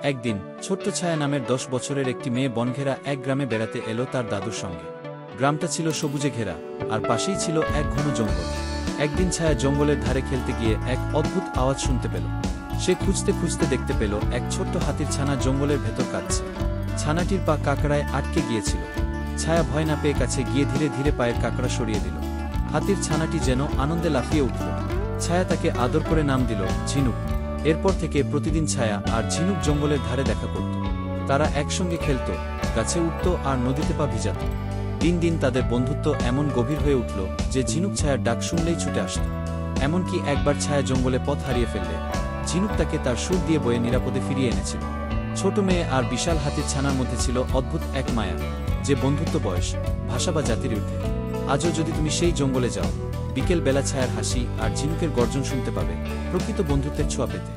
একদিন ছোট্ট ছায়া নামের 10 বছরের একটি মেয়ে বনঘেরা এক গ্রামে বেড়াতে এলো তার দাদুর সঙ্গে। গ্রামটা ছিল সবুজে ঘেরা, আর পাশেই ছিল এক ঘন জঙ্গল। একদিন ছায়া জঙ্গলের ধারে খেলতে গিয়ে এক অদ্ভুত আওয়াজ শুনতে পেল। সে খুঁজতে খুঁজতে দেখতে পেল এক ছোট্ট হাতির ছানা জঙ্গলের ভেতর কাঁদছে। ছানাটির পা কাঁকড়ায় আটকে গিয়েছিল। ছায়া ভয় না পেয়ে কাছে গিয়ে ধীরে ধীরে পায়ের কাঁকড়া সরিয়ে দিল। হাতির ছানাটি যেন আনন্দে লাফিয়ে উঠল। ছায়া তাকে আদর করে নাম দিল ঝিনুক। এরপর থেকে প্রতিদিন ছায়া আর ঝিনুক জঙ্গলের ধারে দেখা করত। তারা একসঙ্গে খেলত, গাছে উঠত আর নদীতে পা ভিজাত। দিন দিন তাদের বন্ধুত্ব এমন গভীর হয়ে উঠল যে ঝিনুক ছায়ার ডাক শুনলেই ছুটে আসত। এমনকি একবার ছায়া জঙ্গলে পথ হারিয়ে ফেললে ঝিনুক তাকে তার সুর দিয়ে বয়ে নিরাপদে ফিরিয়ে এনেছিল। ছোট মেয়ে আর বিশাল হাতির ছানার মধ্যে ছিল অদ্ভুত এক মায়া, যে বন্ধুত্ব বয়স, ভাষা বা জাতির ঊর্ধ্বে। আজও যদি তুমি সেই জঙ্গলে যাও, বিকেল বেলা ছায়ার হাসি আর ঝিনুকের গর্জন শুনতে পাবে, প্রকৃত বন্ধুত্বের ছোঁয়া পেতে।